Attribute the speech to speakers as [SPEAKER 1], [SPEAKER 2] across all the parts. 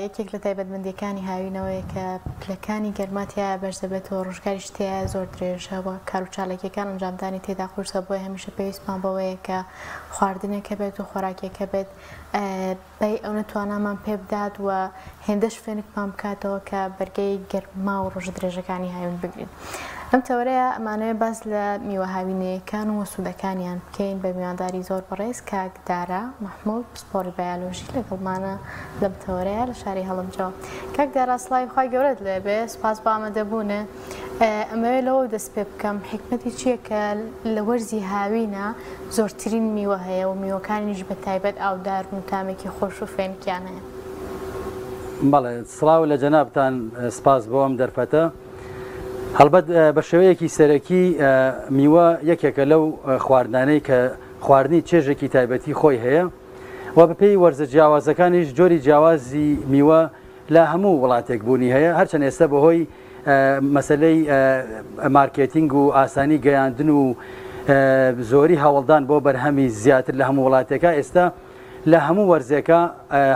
[SPEAKER 1] یەکێک لە تایبەتمەندیەکانی هاوینەوەیە کە پلەکانی گەرماتیا بەرزەبێتەوە ڕۆژگاری شتەیە زۆر درێژەوە کار و چالاکیەکان ئەنجامدانی تێدا قورسە بۆی هەمیشە پێویستمان بەوەیە کە خواردنێکە بێت و خۆراکێکە بێت بەی ئەو نەتوانامان پێ بدات و هێندەش فێنکمان بکاتەوە کە بەرگەی گەرما و ڕۆژ درێژەکانی هاوین بگرین. ئەم تەورەیە ئەمانەوێت باس لە میوە هاوینەیەکان و سوودەکانیان بکەین بە میوانداری زۆر بەڕێز کاک دارا محموود پسپۆڕی بەیالۆژی لەگەڵمانە لەم تەورەیە لە شاری هەڵەمجەوە. کاک دارا سڵاوی خوای گەورەت لێبێ، سوپاس بۆ ئامادەبوونە. ئەمەوێت لەوە دەست پێ بکەم حکمەتی چییە کە لە وەرزی هاوینە زۆرترین میوە هەیە و میوەکانیش بە تایبەت ئاودار و تامێکی خۆش و فێنکیان هەیە؟
[SPEAKER 2] بەڵێ سڵاو لە جەنابتان، سپاس بۆ ئەم دەرفەتە. هەڵبەت بە شێوەیەکی سەرەکی میوە یەکێکە لەو خواردانەی کە خواردنی چێژێکی تایبەتی خۆی هەیە و بەپێی وەرزە جیاوازەکانیش جۆری جیاوازی میوە لە هەموو وڵاتێک بوونی هەیە، هەرچەند ئێستا بەهۆی مەسەلەی مارکێتینگ و ئاسانی گەیاندن و زۆری هەوڵدان بۆ بەرهەمی زیاتر لە هەموو وڵاتێکە ئێستا لە هەموو وەرزێکە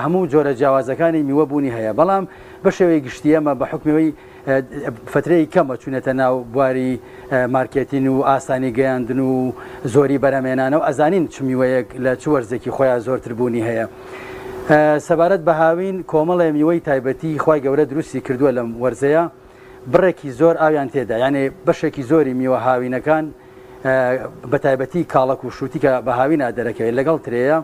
[SPEAKER 2] هەموو جۆرە جیاوازەکانی میوە بوونی هەیە، بەڵام بە شێوەی گشتی ئەمە بە حکمەوەی فترەی کەمە چوونەتە ناو بواری مارکێتین و ئاسانی گەیاندن و زۆری بەرەمێنانە و ئەزانین چ میوەیەک لە چ وەرزێکی خۆیان زۆرتر بوونی هەیە. سەبارەت بە هاوین کۆمەڵێ میوەی تایبەتی خوای گەورە دروستی کردووە لەم وەرزەیە، بڕێکی زۆر ئاویان تێدا، یعنی بەشێکی زۆری میوە هاوینەکان بە تایبەتی کاڵک و شووتی کە بە هاوینا دەرەکەوێت لەگەڵ ترەیە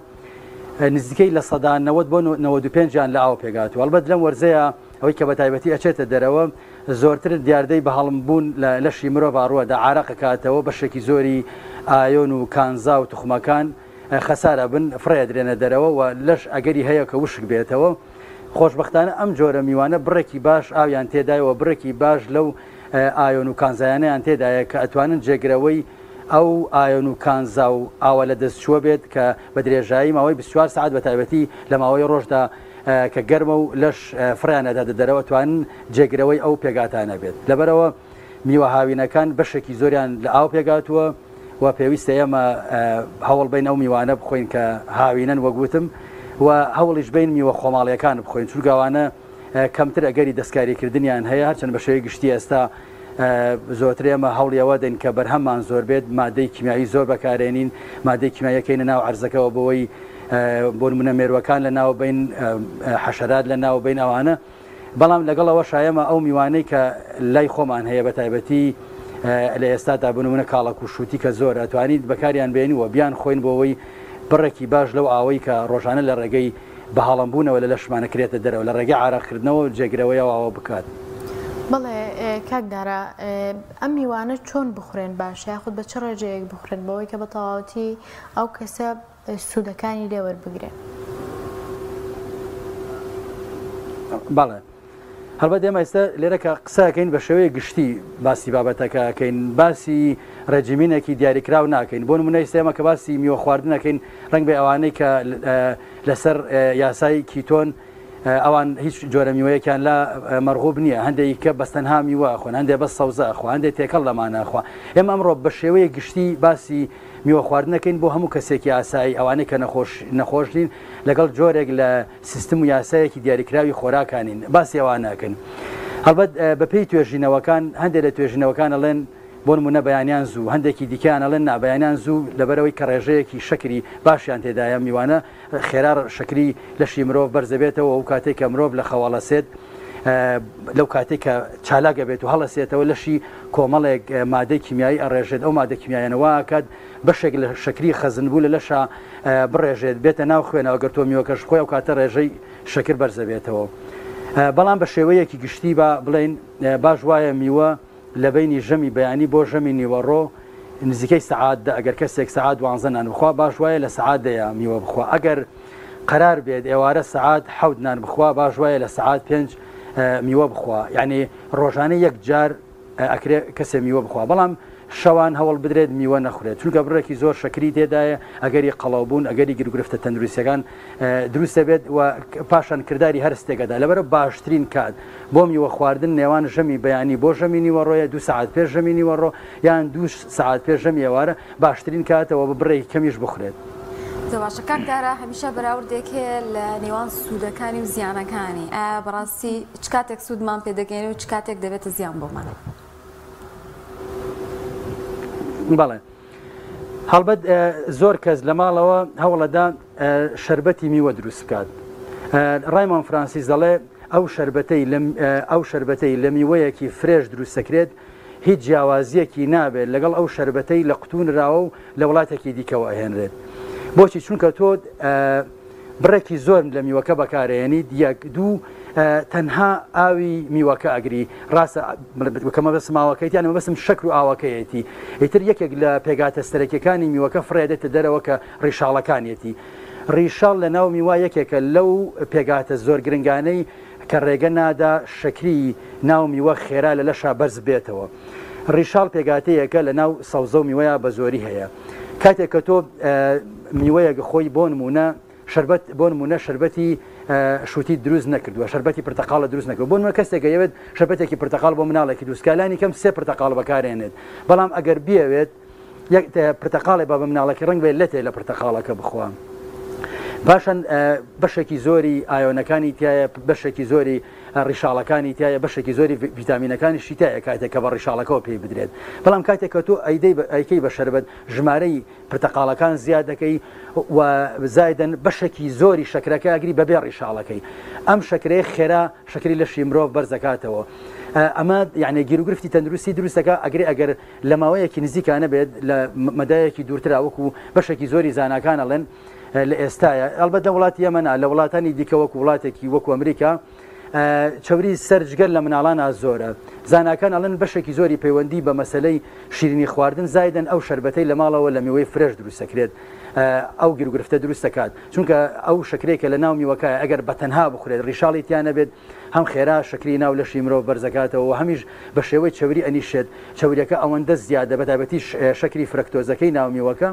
[SPEAKER 2] نزیکەی لە سەدا 90 بۆ 95 لە ئاو پێگاتوە. ئەلبەت لەم وەرزەیە ئەوەی کە بە تایبەتی ئەچێتە دەرەوە زۆرتر دیاردەی بە هەڵمبوون لە لەشی مرۆڤ ڕووەدا عارەق کاتەوە، بەشێکی زۆری ئایۆن و کانزا و توخمەکان خەسارە بن فڕێ درێنە دەرەوە و لەش ئەگەری هەیە کە وشک بێتەوە. خۆشبەختانە ئەم جۆرە میوانە بڕێکی باش ئاویان تێدایەوە، بڕێکی باش لەو ئایۆن و کانزایانەیان تێدایە کە ئەتوانن جێگرەوەی ئەو ئایۆن و کانزا و ئاوە لە دەستچووە بێت کە بە درێژایی ماوەی 24 ساعت بە تایبەتی لە ماوەی ڕۆژدا کە گەرمە و لەش فڕیانەدا دەرەوە توانن جێگرەوەی ئەو پێگاتانە بێت. لەبەرەوە میوە هاوینەکان بەشێکی زۆریان لە ئاو پێگاتووە و پێویستە ئێمە هەوڵ بین ئەو میوانە بخۆین کە هاوینەن وەگوتم و هەوڵیش بین میوە خۆماڵیەکان بخۆین، چونگاوانە کەمتر ئەگەری دەستکاریکردنیان هەیە، هەرچەند بە شێوەی گشتی ئێستا زۆرتر ئێمە هەوڵیەوە دەین کە بەرهەممان زۆر بێت، مادەی کیمیایی زۆر بەکارێنین، مادەی کیمیاییەکەینە ناو عەرزەکەەوە بەوەی بۆ نمونە مێرووەکان لە ناوبین حەشەرات لە ناوبین ئەوانە، بەڵام لەگەڵەوە شایەمە ئەو میوانەی کە لای خۆمان هەیە بە تایبەتی لە ئێستادا بنمونە کاڵک و شووتی کە زۆر ئەتوانیت بەکاریان بێنیوە بیان خۆین بۆەوەی بڕێکی باش لەو ئاوەی کە ڕۆژانە لە ڕێگەی بە هەڵەمبوونەوە لە لەشمانەکرێتە دەرەوە لە ڕێگەی عارەقکردنەوە جێگرەوەیەوە بکات.
[SPEAKER 1] بەڵێ کاک دارا، ئەم میوانە چۆن بخورێن باش یاخود بە چ ڕێژەیەک بخورێن بەوەی کە بە تەواوەتی ئەو کەسە سوودەکانی لێوەربگرێن؟
[SPEAKER 2] بەڵێ هەڵبەت ئێمە ئێستا لێرەکە قسەکەین بە شێوەیە گشتی باسی بابەتەکەکەین، باسی ڕێجیمینێکی دیاریکراو ناکەین. بۆ نمونە ئێستا ئێمە کە باسی میوە خواردنەکەین ڕەنگ بێ ئەوانەی کە لەسەر یاسای کیتۆن ئەوان هیچ جۆرە میوەیەکیان لا مەرغوب نییە، هەندێک کە بەستەنها میوە ئەخۆن، هەندێک بەس سەوزە ئەخوا، هەندێک تێکەڵ لەمانەخوا. ئێمە ئەمڕۆ بە شێوەیە گشتی باسی میوە خواردنەکەین بۆ هەموو کەسێکی ئاسایی، ئەوانەی کە نەخۆشین لەگەڵ جۆرێک لە سیستم و یاسایەکی دیاریکراوی خۆراکانین، باسی ئەوان ناکەن. هەڵبەت بەپێی توێژینەوەکان هەندێک لە توێژینەوەکان ئەڵێن بۆ نمونە بەیانیان زوو، هەندێکی دیکەیان ئەڵێن نابەیانیان زوو لەبەرەوەی کە ڕێژەیەکی شەکری باشیان تێدایە میوانە خێرا شەکری لەشی مرۆڤ بەرزەبێتەوە و کاتێک کە مرۆڤ لە خەواڵەسێت لەو کاتێک کە چالاگە بێت و هەڵەسێتەوە لەشی کۆمەڵێک مادەی کیمیایی ئەڕێژێت، ئەو مادە کیمیایانەوە کات بەشێک لە شەکری خەزنبوو لە لەشە بڕێژێت بێتە ناو خوێنەوە گەر تۆ میوەکەش خۆی و کاتە ڕێژەی شەکر بەرزەبێتەوە. بەڵام بە شێوەیەکی گشتی بە بڵێن باش وایە میوە لە بینی ژەمی بەیانی بۆ ژەمی نیوەڕۆ نزیکەی سەعاتدا ئەگەر کەسێک سەعات 12 نان بخوا باش وایە لە سەعاتدەیە میوە بخوا، ئەگەر قەرار بێت ئێوارە سەعات 7 نان بخوا باش وایە لە سەعات 5 میوە بخوا، یعنی ڕۆژانە یەک جار ئەکرێ کەسێ میوە بخوا، بەڵام شەوان هەوڵ بدرێت میوە نەخورێت، چونکە بڕێکی زۆر شەکری تێدایە، ئەگەری قەڵاوبوون ئەگەری گرگرفتە تەندروستیەکان دروستە بێت و پاشان کردداری هەرستێکەدا. لەبەرە باشترین کات بۆ میوە خواردن نێوان ژەمی بەیانی بۆ ژەمی نیوەڕۆیە 2 ساعت پێش ژەمی نیوەڕۆ یان 2 ساعت پێش ژەمی ئێوارە باشترین کاتەوە بە بڕێکی کەمیش بخورێت.
[SPEAKER 3] باشە کاکدارە هەمیشە بەراوردێک هەیە لە نێوان سوودەکانی و زیانەکانی بەڕاستی چ کاتێک سوودمان پێدەگەین و چ کاتێک دەبێتە زیان بۆمان
[SPEAKER 2] بەڵێ هەڵبەت زۆر کەس لە ماڵەوە هەوڵەدا شەربەتی میوە دروست بکات ڕایمان فرانسیس دەڵێ ئەو شەربەتەی لە میوەیەکی فرێش دروست دەکرێت هیچ جیاوازیەکی نابێت لەگەڵ ئەو شەربەتەی لە قوتونراوە و لە وڵاتێکی دیکەوە ئەهێنرێت بۆچی چونکە تۆ بڕێکی زۆر لە میوەکە بەکارهێنیت یەک دوو تەنها ئاوی میوەکە ئەگری ڕاستە کەمە بەس ماوەکەیت یانمە بەسم شەکر و ئاوەکەیەتی ئیتر یەکێک لە پێگاتە سەرەکیەکانی میوەکە فڕێدێتە دەرەوە کە ڕیشاڵەکانیەتی ڕیشاڵ لە ناو میوا یەکێکە لەو پێگاتە زۆر گرنگانەی کە ڕێگە نادا شەکری ناو میوە خێرا لە لەشا بەرز بێتەوە ڕیشاڵ پێگاتەیەکە لە ناو سەوزە و میوەیە بە زۆری هەیە کاتێک کە تۆ میوەیەک خۆی بۆ نمونە شەربەتی شوتی دروست نەکردووە شەربەتی پرتەقاڵە دروست نەکرد بۆ نمونە کەسێکە یەوێت شەربەتێکی پرتەقاڵ بۆ مناڵێکی دروستکالانی کەم سێ پرتەقاڵ بەکارێنێت بەڵام ئەگەر بیاوێت پرتەقاڵی بە مناڵەکە ڕنگ بێت لەتێ لە پرتەقاڵەکە بخوام پاشان بەشێکی زۆری ئایۆنەکانی تایە بەشێکی زۆری ڕیشاڵەکانی تایە بەشێکی زۆری ڤیتامینەکانیشی تایە کاتێک کە بە ڕیشاڵەکەەوە پێی بدرێت بەڵام کاتێک کە تۆ ئەیکەی بە شەربەت ژمارەی پرتەقاڵەکان زیاد دەکەی و زایدن بەشێکی زۆری شەکرەکە ئەگری بەبێ ڕیشاڵەکەی ئەم شەکرەیە خێرا شەکری لەشی مرۆڤ بەرزەکاتەوە ئەمە یعنی گیرروگرفتی تەندروستی دروستەکە ئەگەر لە ماوەیەکی نزیکانە بێت لە مەدایەکی دوورترا وەکو بەشێکی زۆری زانکان ئەڵێن لە ئێستاە ئەلبەت لە وڵاتی ئەمەنا لە وڵاتانی دیکە وەکو وڵاتێکی وەکو ئەمریکا چاوری سەرجگەر لە مناڵانە زۆرە زانکان ئەڵێن بەشێکی زۆری پەیوەندی بە مەسلەی شیرینی خواردن زایدن ئەو شەربەتەی لە ماڵەوە لە میوەی فرێش دروست دەکرێت ئەو گیرروگرفتە دروست دەکات چونکە ئەو شەکرێکە لە ناو میوەکە ئەگەر بەتەنها بخورێت ڕیشاڵی تیانە بێت هەم خێرا شەکری ناو لەشی مرۆڤ بەرزەکاتەوە و هەمیش بە شێوەی چاوری ئەنیشێت چاوریەکە ئەوەندە زیادە بەتابەتی شەکری فرەکتۆزەکەی ناو میوەکە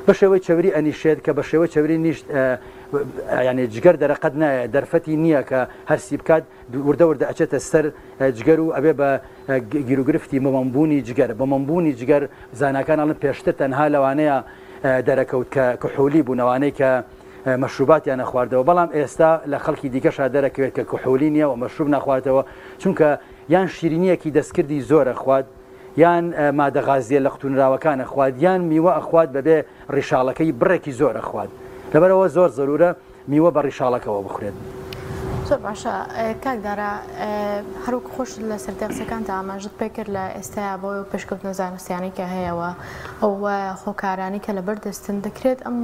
[SPEAKER 2] بە شێوەی چاوری ئەنیشێت کە بە شێوە چاوری نیشت ینی جگەر دەرەقەت نایە دەرفەتی نییە کە هەرسی بکات وردە وردە ئەچێتە سەر جگەر و ئەبێ بە گیرروگرفتی مەمەمبوونی جگەر بە مەمبوونی جگەر زانکان ئەڵن پێشتر تەنها لەوانەیە دەرەکەوت کە کحولی بوونەوانەی کە مەشروباتیان نەخواردەوە بەڵام ئێستا لە خەڵکی دیکەشا دەرەکەوێت کە کحولی نییە و مەشروب نەخواردەوە چونکە یان شیرینیەکی دەستکردی زۆرە خوارد یان مادەغازیە لە قوتونراوەکانە خوارد یان میوە ئەخوات بەبێ ڕیشاڵەکەی بڕێکی زۆر ئەخوات لەبەرەوە زۆر زەرورە میوە بە ڕیشاڵەکەەوە بخورێت
[SPEAKER 1] زۆر باشە کاکدارە هەروک خۆش لە سەردەقسەکان تا ئاماژت پێکرد لە ئێستایا بۆ پێشکەوتنە زانستیانی کە هەیەەوە ئەو خۆکارانی کە لەبەر دەستن دەکرێت ئەم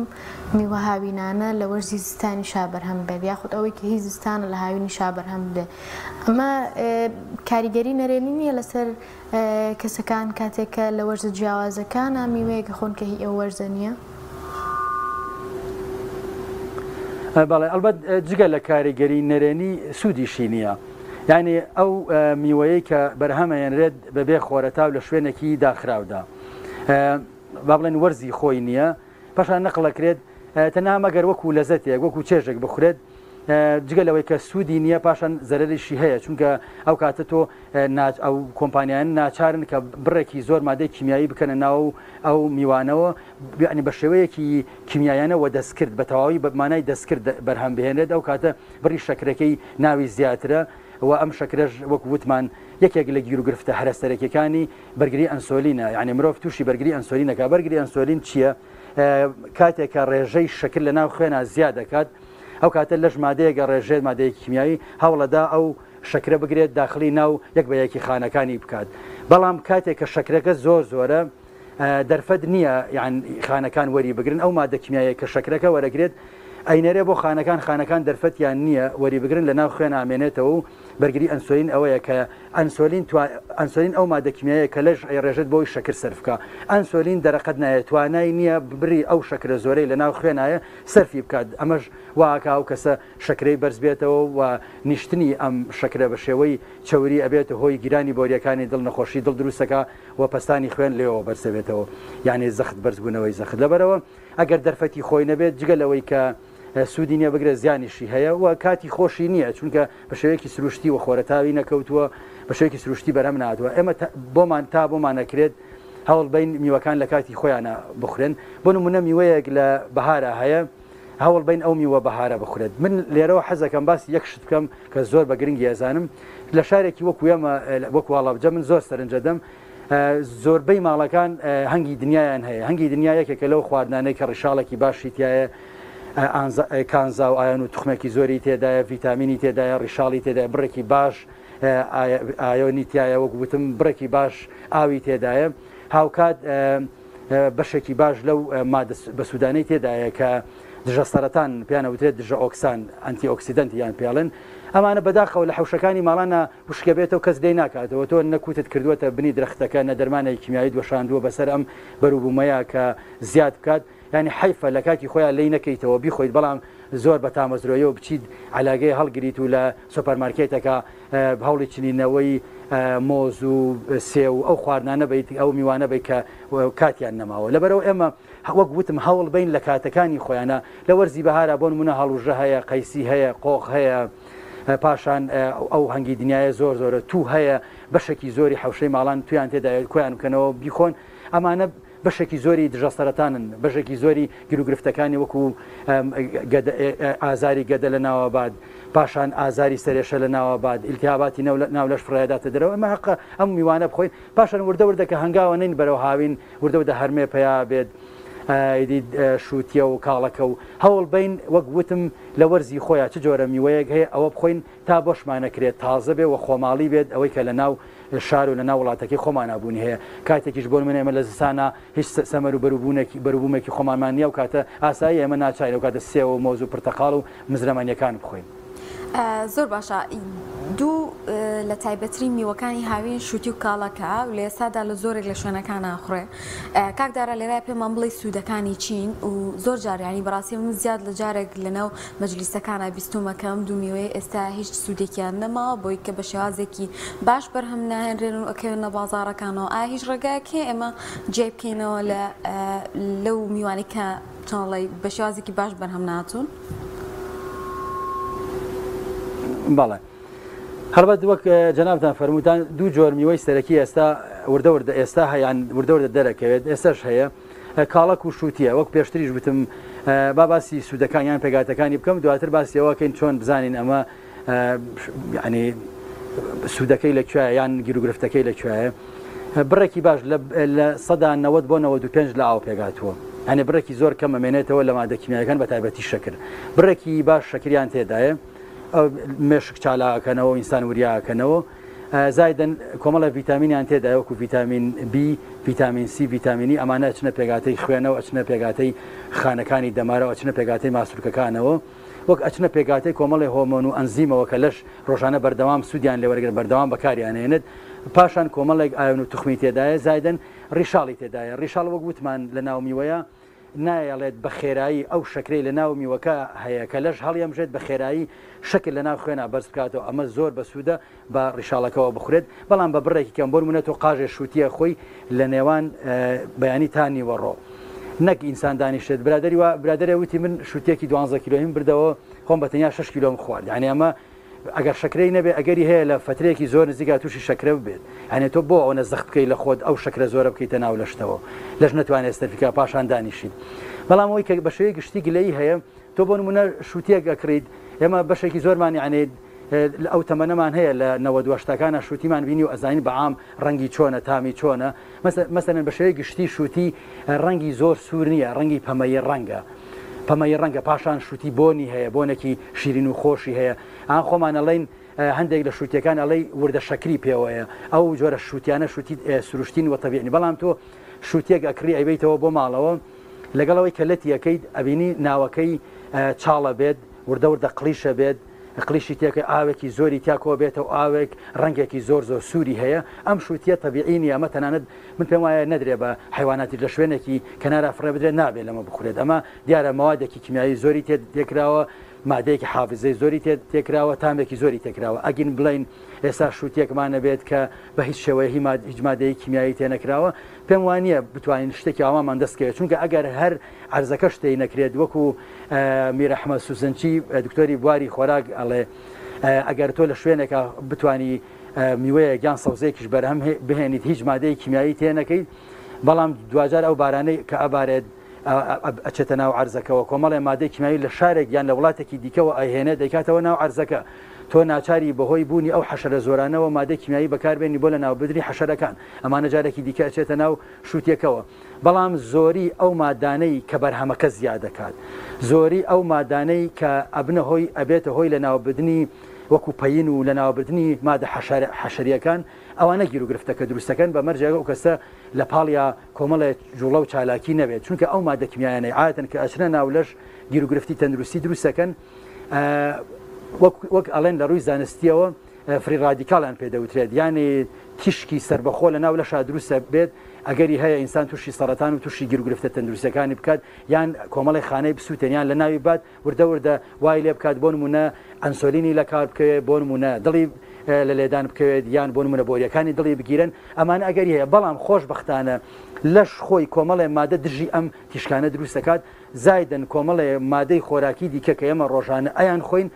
[SPEAKER 1] میوە هاوینانە لە وەرزی زستانی شابەرهەم بێت یاخود ئەوەی کە هیچ زستانە لە هاوینی شابەرهەم بێ ئەمە کاریگەری نەرێنی نییە لەسەر کەسەکان کاتێکە لە وەرزە جیاوازەکانە میوەیەکە خۆن کە هی ئەو وەرزە نییە
[SPEAKER 2] بەڵێ ئەلبەت جگە لە کاریگەری نەرێنی سوودیشی نییە یعنی ئەو میوەیە کە بەرهەمەێنرێت بەبێ خۆرەتاو لە شوێنێکی داخراودا با بڵێن وەرزی خۆی نییە پاشان نەقڵەکرێت تەنها مەگەر وەکو لەزەتێک وەکو چێژێک بخورێت جگە لەوەی کە سوودی نییە پاشان زەرریشی هەیە چونکە ئەو کاتە تۆ ئەو کۆمپانیان ناچارن کە بڕێکی زۆر مادەی کیمیایی بکەنە ناو ئەو میوانەوە بیانی بە شێوەیەکی کیمیایانەوە دەستکرد بە تەواوی بەمانای دەستکرد بەرهەم بهێنێت ئەو کاتە بڕی شەکرەکەی ناوی زیاترە و ئەم شەکرەش وەکو وتمان یەکێک لە گیرروگرفتە هەرەسەرەکیەکانی بەرگری ئەنسۆلینە یعنی مرۆڤ تووشی بەرگری ئەنسۆلینەکە بەرگری ئەنسۆلین چییە کاتێکە ڕێژەی شەکر لە ناو خوێنە زیاد دەکات ئەو کاتە لەش مادەیەگە ڕێژێت مادەیەکی کیمیایی هەوڵەدا ئەو شەکرە بگرێت داخلی ناو یەک بە یەکی خانەکانی بکات بەڵام کاتێک کە شەکرەکە زۆرە دەرفەت نییە یان خانەکان وەری بگرن ئەو مادە کیمیایی کە شەکرەکە وەرەگرێت ئەینەرێ بۆ خانەکان دەرفەتیان نییە وەری بگرن لە ناو خوێن ئامێنێتەوە و بەرگری ئەنسۆلین ئەوەیە کە ئەنسۆلین ئەو مادە کیمیایە کە لەش ڕێژێت بۆی شەکر سەرفکە ئەنسۆلین دەرەقەت نایە توانای نییە ببری ئەو شەکرە زۆرەی لە ناو خوێنایە سەرفی بکات ئەمەش واکە ئەو کەسە شەکرەی بەرز بێتەوە و نیشتنی ئەم شەکرە بە شێوەی چاوری ئەبێت هۆی گیرانی بۆریەکانی دڵ نەخۆشی دڵ دروستەکە و پەستانی خوێن لێەوە بەرسەبێتەوە یعنی زەخت بەرزبوونەوەی زەخت لەبەرەوە ئەگەر دەرفەتی خۆی نەبێت جگە لەوەی کە سوودی نییە بگرێت زیانیشی هەیە و کاتی خۆشی نییە چونکە بە شێوەیەکی سروشتی و خۆرەتاوی نەکەوتووە بە شێوەیەکی سروشتی بەرەم ناتوە ئێمە بۆمان نەکرێت هەوڵ بین میوەکان لە کاتی خۆیانە بخورێن بۆ نمونە میوەیەک لە بەهارە هەیە هەوڵ بین ئەو میوە بەهارە بخورێت من لێرەوە حەزەکەم باسی یەک شت بکەم کە زۆر بە گرنگی ئەزانم لە شارێکی وەکو ئێمە وەکو وڵابجە من زۆر سەرنجە دەم زۆربەی ماڵەکان هەنگی دنیایان هەیە هەنگی دنیا یەکێکە لەو خواردنانەی کە ڕیشاڵێکی باشی تایە کانزا و ئایان و توخمێکی زۆری تێدایە ڤیتامینی تێدایە ڕیشاڵی تێدایە بڕێکی باش ئایۆنی تایە وەکو وتم بڕێکی باش ئاوی تێدایە هاوکات بەشێکی باش لەو بە سوودانەی تێدایە کە دژە سەرەتان پیانەوترێت دژە ئۆکسان ئەنتی ئۆکسیدنت یان پیاڵن ئەمانە بەداخەوە لە حوشەکانی ماڵانە وشکە بێتەوە کەس دەی ناکاتەوە تۆ نەکوتت کردووەتە بنی درەختەکە نە دەرمانێکی کیمیایی دۆشاندووە بەسەر ئەم بەروبوومەیە کە زیاد بکات ینی حیفە لە کاتی خۆیان لی نەکەیتەوە بیخۆیت بەڵام زۆر بە تامەزرۆیەوە بچیت علاگەی هەڵگریت و لە سوپەرمارکێتەکە هەوڵی چنینەوەی مۆز و سێ و ئەو خواردانە بیت ئەو میوانە بیت کە کاتیان نەماوە لەبەرەوە ئێمە وەک وتم هەوڵ بین لە کاتەکانی خۆیانە لە وەرزی بەهارە بۆ نمونە هەڵوژە هەیە قەیسی هەیە قۆق هەیە پاشان ئەو هەنگی دنیاە زۆر زۆرە تو هەیە بەشێکی زۆری حوشەی ماڵان تویان تێدا کۆیان بکەنەوە بیخۆن ئەمانە بەشێکی زۆری دژە سەرەتانن بەشێکی زۆری گیرروگرفتەکانی وەکو ئازاری گەدە لە ناوەباد پاشان ئازاری سەرێشە لە ناوەباد ئیلتیاباتی ناو لەش فڕایداتە دەرەوە ئەمە حەقە ئەم میوانە بخۆین پاشان وردەوردەکە هەنگاوە نین بەرەو هاوین وردەوردە هەرمێ پیا بێت شووتە و کاڵەکە و هەوڵ بین وەک وتم لە وەرزی خۆیان چ جۆرە میوەیەک هەیە ئەوە بخۆین تا بۆشمانەکرێت تازە بێ و خۆماڵی بێت ئەوەی کە لە ناو شار و لە ناو وڵاتەکەی خۆمانابوونی هەیە کاتێکیش بۆ منێ ئێمە لە زستانە هیچ سەمەر و بەروبوومێکی خۆمانمانیە و کاتە ئاسایی ئێمە ناچین و کاتە سێ و مۆز و پرتەقاڵ و مزرەمانیەکان بخۆین.
[SPEAKER 3] زۆر باشە دوو لە تایبەتری میوەکانی هاوین شووتی و کاڵەکە و لە ئێستادا لە زۆرێک لە شوێنەکان ناخڕێ کاکدارە لێرای پێمان بڵێ سوودەکانی چین و زۆر جاریانی بەڕاستی من زیاد لە جارێک لەناو مەجلیسەکانە بیستومەکەم دوو میوەیە ئێستا هیچ سوودێکیان نەما بۆی کە بە شێوازێکی باش بەرهەم ناهێنرێن و ئەکەوێنە بازاڕەکانەوە ئایا هیچ ڕێگایەکێ ئێمە جێ بکەینەوە لەو میوانی کە چاڵی بە شێوازێکی باش بەرهەم ناتون؟
[SPEAKER 2] بەڵێ هەربەت وەک جەنابتان فەرمووتان دوو جۆر میوەی سەرەکی ئێستا وردەوردە ئێستا هەیان وردەوردە دەرەکەوێت ئێستاش هەیە کاڵک و شووتیە وەک پێشتریش وتم باسی سوودەکانیان پێگاتەکانی بکەم دواتر باسیەوەکەین چۆن بزانین ئەمە ینی سوودەکەی لەکوێیە یان گیرروگرفتەکەی لەکوێیە بڕێکی باش لە 90 بۆ 95 لە ئاو پێگاتووە هەنێ بڕێکی زۆر کەم ئەمێنێتەوە لە مادە کیمیایەکان بە تایبەتی شەکر بڕێکی باش شەکریان تێدایە مێشک چالاکەنەوە ئینسان وریاکەنەوە زایدن کۆمەڵە ڤیتامینیان تێدایە وەکو ڤیتامین B ڤیتامین C ڤیتامینی ئەمانە ئەچنە پێگاتەی خوێنەوە ئەچنە پێگاتەی خانەکانی دەمارەوە ئەچنە پێگاتەی ماسوولکەکانەوە وەک ئەچنە پێگاتەی کۆمەڵی هۆمۆن و ئەنزیمەوە کە لەش ڕۆژانە بەردەوام سوودیان لێوەرگرن بەردەوام بەکاریانێنێت پاشان کۆمەڵێک ئایۆن و توخمی تێدایە زایدن ڕیشاڵی تێدایە ڕیشاڵ وەک وتمان لە ناو میوەیە نایەڵێت بە خێرایی ئەو شەکرەی لە ناو میوەکە هەیە کە لەش هەڵیەمژێت بە خێرایی شکل لە ناو خوێنە بەرز بکاتەوە ئەمە زۆر بەسوودە بە ڕیشاڵەکەەوە بخورێت بەڵام بە بڕێکی کەم بۆ منێت و قاژێ شووتیە خۆی لە نێوان بەیانی تانی وەڕۆ نەک ئینسان دانیشێت برادری وە برادرە وتی من شووتێکی 12 کیلۆیم بردەوە خۆم بەتەنیا 6 کیلۆم خوارد یعنی ئەمە ئەگەر شەکرەی نەبێ ئەگەری هەیە لە فترێکی زۆر نزیکا تووشی شەکرە بێت هەنێت تۆ بۆ ئەو نەزەخت بکەیت لە خۆت ئەو شەکرە زۆرە بکەیتە ناو لەشتەوە لەش نەتوانێت ئێستەفیکا پاشان دانیشید بەڵام ئەوی کە بە شێوەیە گشتی گلەیی هەیە تۆ بۆ نمونە شووتێک ئەکڕیت ئێمە بەشێکی زۆرمان یعنێت ئەو تەمەنەمان هەیە لە 90 شووتیمان بینی و ئەزانین بەعام ڕەنگی چۆنە تامی چۆنە مەسەلەن بە شێوەیە گشتی شووتی ڕەنگی زۆر سوور نییە ڕەنگی پەمەیی ڕەنگە پەمەیی ڕەنگە پاشان شووتی بۆنی هەیە بۆنێکی شیرین و خۆشی هەیە ئان خۆمان ئەڵێن هەندێک لە شووتەکان ئەڵەی وردە شەکری پێوەیە ئەو جۆرە شووتیانە شووتی سروشتین و تەبیعنی بەڵام تۆ شووتێک ئەکری ئەیبیتەوە بۆ ماڵەوە لەگەڵەوەی کە لەتی یەکەیت ئەبینی ناوەکەی چاڵە بێت وردەوردە قلیشە بێت قلیشی تێکە ئاوێکی زۆری تیاکۆ بێتەوە ئاوێک ڕەنگێکی زۆر سووری هەیە ئەم شووتە تەبیعینی ئەمە تەنانەت من پێم وایە نەدرێ بە حیواناتی لە شوێنێکی کەنارە فڕێ بدرێت نابێت لەمە بخورێت ئەمە دیارە مەوادێکی کیمیایی زۆری تێکراوە مادەیەکی حافزەی زۆری تێکراوە تامێکی زۆری تێکراوە ئەگین بڵین ئێستا شووتێکمانە بێت کە بە هیچ شێوەیە هیچ مادەی کیمیایی تێنەکراوە پێم وانە بتوانین شتێکی ئاوامان دەستکەوێت چونکە ئەگەر هەر عەرزەکە شتەی نەکرێت وەکو میرەحمەد سوزنچی دکتۆری بواری خۆراک ئەڵێ ئەگەر تۆ لە شوێنێکە بتانی میوەیە گیان سەوزەیەکیش بەرهەم بهێنیت هیچ مادەی کیمیایی تێنەکەیت بەڵام دوجار ئەو بارانەی کە ئەبارێت ئەچێتە ناو عەرزەکەەوە کۆمەڵی مادەی کیماوی لە شارێک یان لە وڵاتێکی دیکەەوە ئەهێنێ دەیکاتەوە ناو عەرزەکە تۆ ناچاری بەهۆی بوونی ئەو حەشەرە زۆرانەوە مادەی کیماوی بەکاربێنی بۆ لە ناوبدری حەشەرەکان ئەمانە جارێکی دیکە ئەچێتە ناو شووتێکەوە بەڵام زۆری ئەو مادانەی کە بەرهەمەکە زیاد دەکات زۆری ئەو مادانەی کە ئەبنە هۆی ئەبێتە هۆی لە ناوبدنی وەکو پەین و لە ناوبردنی مادە حەشەریەکان ئەوانە گیر و گرفتەکە دروستەکەن بە مەرجێگە و کەسە لە پاڵیا کۆمەڵێ جوڵە و چالاکی نەبێت چونکە ئەو مادە کیمیایانەی عادەتەن کە ئەچنە ناو لەش گیر و گرفتی تەندروستی دروستەکەن وەک ئەڵێن لە ڕووی زانستیەوە فری ڕادیکاڵیان پێدەوترێت یعنی تیشکی سربەخۆ لە ناو لەشا دروستە بێت ئەگەری هەیە ئینسان تووشی سەرەتان و تووشی گیر و گرفتە تەندروستەکانی بکات یان کۆمەڵی خانەی بسووتێنیان لە ناوی بات وردە وای لێ بکات بۆ نمونە ئەنسۆلینی لە کار بکەوێت بۆ نمونە دڵی لە لێدان بکەوێت یان بۆ نمونە بۆریەکانی دڵی بگیرن ئەمانە ئەگەری هەیە بەڵام خۆشبەختانە لەش خۆی کۆمەڵێ مادە دژی ئەم تیشکانە دروست دەکات زایدن کۆمەڵێ مادەی خۆراکی دیکە کە ئێمە ڕۆژانە ئەیان خۆین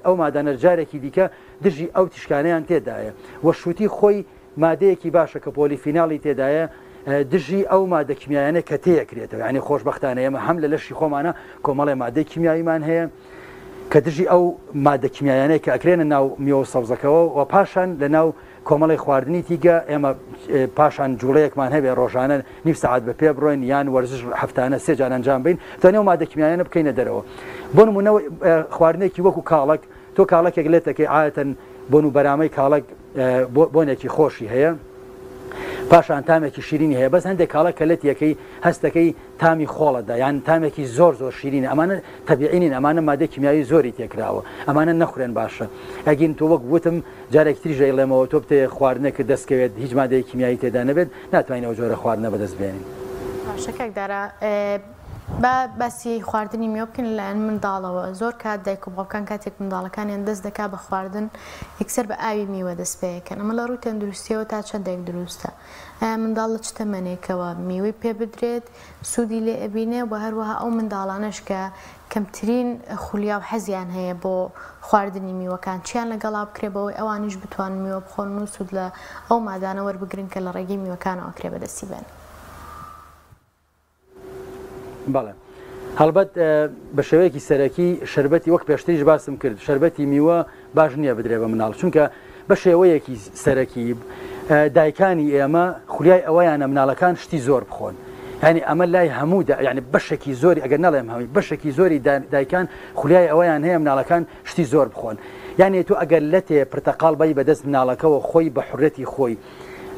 [SPEAKER 2] ئەو مادانە جارێکی دیکە دژی ئەو تیشکانیان تێدایە وەشوتی خۆی مادەیەکی باشە کە پۆلیفیناڵی تێدایە دژی ئەو مادە کیمیایانە کە تێکرێتەوە ینی خۆشبەختانە ئێمە هەم لە لەشی خۆمانە کۆمەڵێ مادەی کیمیاییمان هەیە کە دژی ئەو مادە کیمیایانەیە کە ئەکرێنە ناو میوە سەوزەکەەوە و پاشان لە ناو کۆمەڵی خواردنی تیگە ئێمە پاشان جوڵەیەکمان هەبێ ڕۆژانە نیو سەعات بە پێ بڕۆین یان وەرزش هەفتانە سێ جان ئەنجام بین تەنێ و مادە کیمیایانە بکەینە دەرەوە بۆ نمونەوە خواردنێکی وەکو کاڵک تۆ کاڵکێک لێتەکەی عادەتەن بۆن و بەرامەی کاڵک بۆنێکی خۆشی هەیە پاشان تامێکی شیرینی هەیە بەس هەندێک کاڵک کە لێت یەکەی هەستەکەی تامی خۆڵەدا یان تامێکی زۆر شیرینە ئەمانە تەبیعینین ئەمانە مادەی کیمیایی زۆری تێکراوە ئەمانە نەخورێن باشە ئەگین تۆ وەک وتم جارێک تری ژەیڵێمەوە تۆ بتێ خواردنێکە دەستکەوێت هیچ مادەی کیمیایی تێدا نەبێت ناتوانینەوە جۆرە خواردنە بەدەست بێنین
[SPEAKER 1] شەکێکدارە باسی خواردنی میوە بکەن لەلایەن منداڵەوە زۆر کات دایک و باوکان کاتێک منداڵەکانیان دەست دەکات بە خواردن یەکسەر بە ئاوی میوە دەست پێەکەن ئەمە لە ڕووی تەندروستیەوە تا چەندێک دروستە ئایا منداڵ لە چ تەمەنێکەوە میوەی پێ بدرێت سوودی لێ ئەبینێ و هەروەها ئەو منداڵانەش کە کەمترین خولیا و حەزیان هەیە بۆ خواردنی میوەکان چیان لەگەڵا بکرێبەوەی ئەوانیش بتوان میوە بخۆن و سوود لە ئەو مادانە وەربگرن کە لە ڕێگەی میوەکانەوە کرێ بەدەستی بێن
[SPEAKER 2] بەڵێ هەڵبەت بە شێوەیەکی سەرەکی شربەتی وەک پێشتریش باسم کرد شربەتی میوە باش نییە بدرێ بە مناڵ چونکە بە شێوەیەکی سەرەکی دایکانی ئێمە خولیای ئەوەیانە مناڵەکان شتی زۆر بخۆن ینی ئەمە لای هەموودا یعنی بەشێکی زۆری ئەگەر نەڵێم هەمووی بەشێکی زۆری دایکان خولیای ئەوەیان هەیە مناڵەکان شتی زۆر بخۆن یعنی تو ئەگەر لەتێ پرتەقاڵ بەی بەدەست مناڵەکەەوە خۆی بە حورەتی خۆی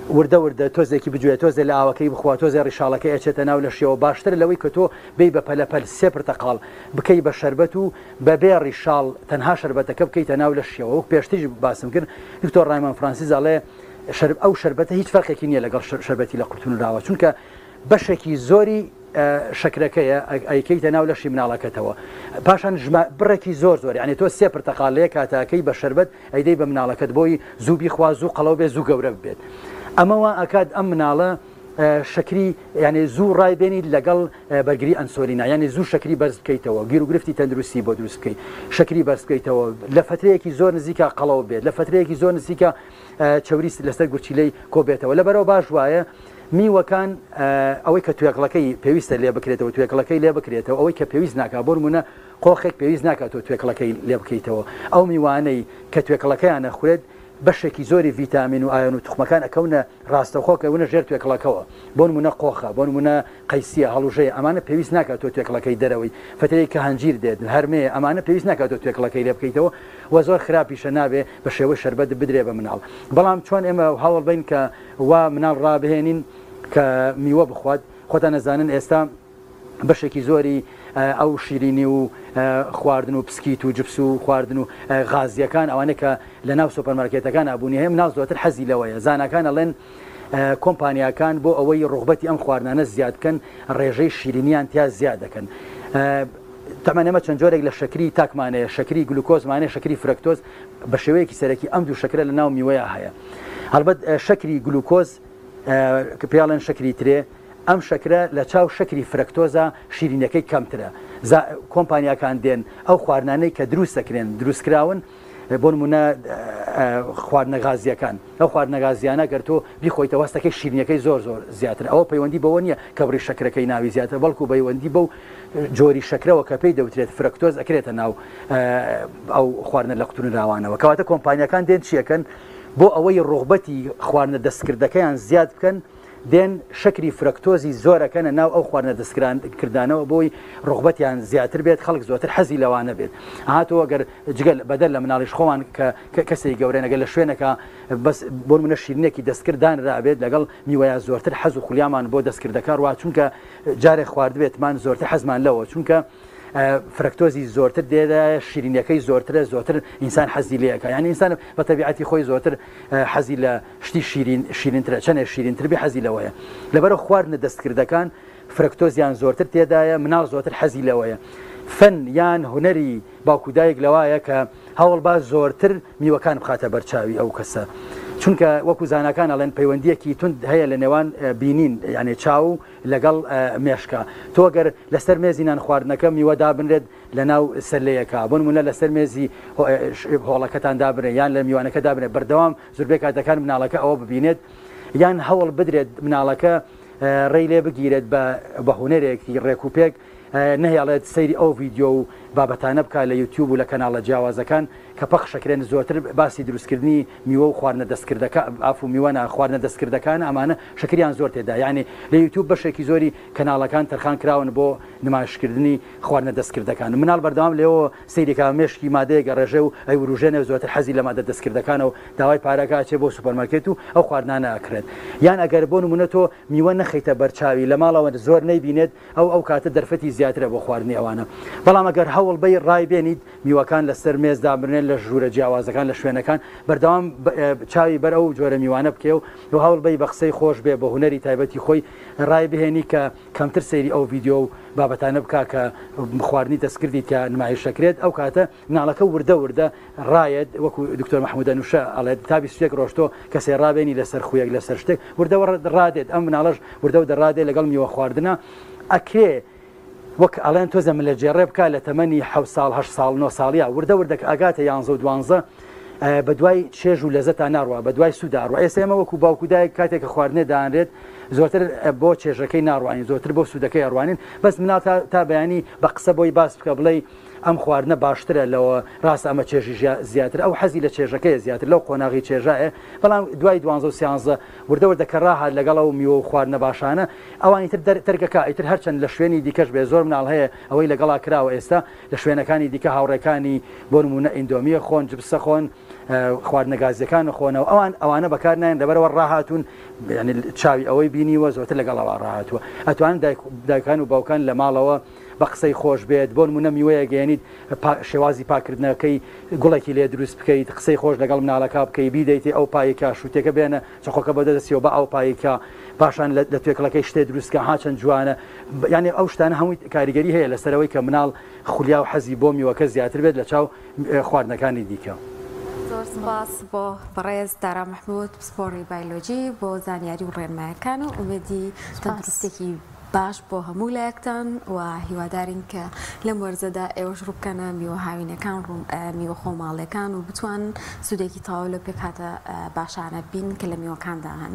[SPEAKER 2] وردە تۆزێکی بجوێت تۆزێ لە ئاوەکەی بخوا تۆزێ ڕیشاڵەکەی ئەچێتە ناو لە شێوە باشتر لەوەی کە تۆ بێ بە پەلەپەل سێ پرتەقاڵ بکەی بە شەربەت و بەبێ ڕیشاڵ تەنها شەربەتەکە بکەیتە ناو لە شێوە وەک پێشتریش باسم کرد دکتۆر ڕایمان فرانسیس ئەڵێ ئەو شەربەتە هیچ فەرقێکی نییە لەگەڵ شەربەتی لە قورتون راوە چونکە بەشێکی زۆری شەکرەکەیە ئەیکەیتە ناو لەشی مناڵەکەتەوە پاشان بڕێکی زۆر یعنی تۆ سێ پرتەقالەیە کاتاکەی بە شەربەت ئەیدەی بە مناڵەکەت بۆی زوو بیخواز و قەڵەو بێ زوو گەورە بێت ئەمەوە ئەکات ئەم مناڵە شکری یعنی زوو ڕایبێنیت لەگەڵ بەرگری ئەنسۆلینا یعنی زوو شکری بەرز بکەیتەوە گیر و گرفتی تەندروستی بۆ دروست بکەیت شکری بەرز بکەیتەوە لە فترەیەکی زۆر نزیکە قەڵەو بێت لە فترەیەکی زۆر نزیکە چاوری لەسەر گورچیلەی کۆبێتەوە لەبەرەوە باش وایە میوەکان ئەوەی کە توێکڵەکەی پێویستە لێ بکرێتەوە توێکڵەکەی لێ بکرێتەوە ئەوەی کە پێویست ناکات بۆ نمونە قۆخێک پێویست ناکاتەوە توێکڵەکەی لێ بکەیتەوە ئەو میوانەی کە توێکڵەکەیانە خورێت بەشێکی زۆری ڤیتامین و ئایۆن و توخمەکان ئەکەونە ڕاستەخۆکەونە ژێر توێکڵەکەەوە بۆ نمونە قۆخە بۆ نمونە قەیسیە هەڵوژەیە ئەمانە پێویست ناکاتەوە توێکڵەکەی دەرەوەی فترەی کە هەنجیر دێت هەرمەیە ئەمانە پێویست ناکاتەوە توێکڵەکەی لێ بکەیتەوە و زۆر خراپیشە نابێ بە شێوەی شەربەت بدرێ بە مناڵ بەڵام چۆن ئێمە هەوڵ بین کە وا مناڵ ڕابهێنین کە میوە بخوات خۆتان نەزانن ئێستا بەشێکی زۆری ئەو شیرینی و خواردن و پسکیت و جبس و خواردن و غازیەکان ئەوانە کە لە ناو سوپەرمارکێتەکان ئابوونی هەیە مناڵ زۆرتر حەزی لەوەیە زانکان ئەڵێن کۆمپانیاکان بۆ ئەوەی ڕوغبەتی ئەم خواردنانە زیاد بکەن ڕێژەی شیرینیان تیا زیاد دەکەن تەمەنەمە چەند جۆرێک لە شەکری تاکمانەیە شەکری گلوکۆزمانەیە شەکری فرەکتۆز بە شێوەیەکی سەرەکی ئەم دوو شەکرە لە ناو میوەیە هەیە هەڵبەت شەکری گلوکۆز کە پێڵێن شەکری ترێ ئەم شەکرە لە چاو شەکری فرەکتۆزە شیرینەکەی کەمترە کۆمپانیاکان دێن ئەو خواردنانەی کە دروست دەکرێن دروستکراون بۆ نمونە خواردنە غازیەکان ئەو خواردنە غازیانە گەر تۆ بیخۆیتە وەستەکەی شیرینەکەی زۆر زیاتر ئەوە پەیوەندی بەوە نییە کە بڕی شەکرەکەی ناوی زیاتر بەڵکو پەیوەندی بەو جۆری شەکرەوە کە پێی دەوترێت فرکتۆز ئەکرێتە ناو ئەو خواردنە لە قوتونراوانەوە کەواتە کۆمپانیەکان دێن چیەکەن بۆ ئەوەی ڕۆغبەتی خواردنە دەستکردەکەیان زیاد بکەن دێن شەکری فرکتۆزی زۆرەکەنە ناو ئەو خواردنە دەستکردانەوە بۆی ڕۆغبەتیان زیاتر بێت خەڵک زۆتر حەزی لەوانە بێت هاتەوە گەر جگەل بەدەر لە مناڵیش خۆوان کە کەسێک گەورەنەگە لە شوێنەکە بەس بۆ منە شیرینێکی دەستکرددانرابێت لەگەڵ میوەیە زۆرتر حەز و خولیامان بۆ دەستکردەکە ڕوا چونکە جارێک خواردبێتمان زۆرتر حەزمان لەوە چونکە فرکتۆزی زۆرتر دێدا شیرینەکەی زۆرتر ئینسان حەزی لەکە یعنی ئینسان بە تەبیعەتی خۆی زۆرتر حەزی لە شتی شیرینترە چەندێ شیرینتر بێ حەزی لەوەیە لەبەرە خواردنە دەستکردەکان فرکتۆزیان زۆرتر تێدایە مناڵ زۆرتر حەزی لەوەیە فەن یان هوەری باوکودایەک لەوایە کە هەوڵ با زۆرتر میوەکان بخاتە بەرچاوی ئەو کەسە چونکە وەکو زانکان ئەڵێن پەیوەندیەکی تند هەیە لە نێوان بینین یعنی چاو لەگەڵ مێشکە تۆ گەر لەسەر مێزینان خواردنەکە میوە دابنرێت لە ناو سەرلەیەکە بۆ نمونە لەسەر مێزی هۆڵەکەتان دابنێ یان لە میوانەکە دابنێت بەردەوام زۆربەی کاتەکان مناڵەکە ئەوە ببینێت یان هەوڵ بدرێت مناڵەکە ڕێی لێ بگیرێت بە هوەرێکی ڕێکوپێک نەهێڵێت سەیری ئەو ڤیددیۆ و بابەتانە بکە لە یوتیوب و لە کەناڵە جیاوازەکان کە پەخشەکرێن زۆرتر باسی دروستکردنی میوە و خواردنە دەستکردەکە ئاف و میوەنە خواردنە دەستکردەکان ئەمانە شکریان زۆر تێدا یعنی لە یوتیوب بەشێکی زۆری کەناڵەکان تەرخان کراون بۆ نمایشکردنی خواردنە دەستکردەکان مناڵ بەردەوام لێەوە سەیرێکا مێشکی مادەیەگە ڕێژە و ئەی وروژێنێ زۆرتر حەزی لە مادە دەستکردەکانە و داوای پارەکە چێ بۆ سوپەرمارکێت و ئەو خواردنانە ئەکرێت یان ئەگەر بۆ نمونە تۆ میوە نەخەیتە بەرچاوی لە ماڵەوە زۆر نەیبینێت ئەو کاتە دەرفەتی زیاترە بۆ خواردنی ئەوانە بەڵام ئەگەر هەوڵ بەی ڕای بێنیت میوەکان لەسەر مێز دابرنێن لە ژوورە جیاوازەکان لە شوێنەکان بەردەوام چاوی بەر ئەو جۆرە میوانە بکێ و هەوڵ بەی بە قسەی خۆش بێ بە هوەری تایبەتی خۆی ڕای بهێنی کە کەمتر سەیری ئەو ڤیددیۆ و بابەتانە بکە کە خواردنی دەستکردیت کە نمایشەکرێت ئەو کاتە مناڵەکە وردە ڕایەت وەکو دکتۆر مححمودە نووشە ئەڵێت تابی سوێک ڕۆشتۆ کەسێ ڕابێنی لەسەر خویەک لەسەر شتێک وردەوە ڕادێت ئەم مناڵەش وردە و دەڕادێت لەگەڵ میوە خواردنە ئەکرێ وەک ئەڵێن تۆ زەمە لە جێڕێ بکە لە تەمەنی 7 ساڵ 8 ساڵ 9 ساڵیا وردە ئاگاتە 11 و 12 بە دوای چێژ و لەزەتا ناڕوە بە دوای سووداڕوە ئێستا ئێمە وەکو باوکودایە کاتێککە خواردنێ دانرێت زۆرتر بۆ چێژەکەی ناڕوانین زۆرتر بۆ سوودەکەی ئەڕوانین بەس مناڵ تا بەیانی بە قسە بۆی باس بکە بڵێ ئەم خواردنە باشترە لەوە ڕاست ئەمە چێژی زیاتر ئەو حەزی لە چێژەکەی زیاتر لەو قۆناغی چێژایە بەڵام دوای 12 وردەوردەکە ڕاهات لەگەڵ ئەو میوە و خواردنە باشانە ئەوانی تر تەرگەکە ئیتر هەرچەند لە شوێنی دیکەش بێ زۆر مناڵ هەیە ئەوەی لەگەڵا کراوە ئێستا لە شوێنەکانی دیکە هاوڕێکانی بۆ نمونە ئیندۆمیە خۆن جبسە خۆن خواردنە گازیەکان خۆنەوە ئەوانە بەکار نایەن لەبەرەوە ڕاهاتون ینی چاوی ئەوەی بینیوە زۆرتر لەگەڵەوە ڕاهاتوە ئەتوانن دایکان و باوکان لە ماڵەوە بە قسەی خۆش بێت بۆ نمونە میوەیە گەیەنیت شێوازی پاکردنەکەی گوڵێکی لێ دروست بکەیت قسەی خۆش لەگەڵ مناڵەکە بکەی بیدەیتی ئەو پایکە شوتێکە بێنە چخۆکە بە دەستیەوە بە ئەو پایکە باشان لە توێکڵەکەی شتێ دروستکە هاچەند جوانە یعنی ئەو شتانە هەمووی کاریگەری هەیە لەسەرەوەی کە مناڵ خولیا و حەزی بۆ میوەکە زیاتر بێت لە چاو خواردنەکانی دیکە.
[SPEAKER 3] زۆر سپاس بۆ بەڕێز دارا محمود پسپۆڕی بایۆلۆجی بۆ زانیاری و ڕێنمایەکان و ئومێدی تەندروستێکی باش بۆ هەموو لایەکتان و هیوادارین کە لەم وەرزەدا ئێوەش ڕووبکەنە میوە هاوینەکان میوە خۆماڵەکان و بتوان سوودێکی تاوا لە پێک هاتە باشانە بین کە لە میوەکاندا هەن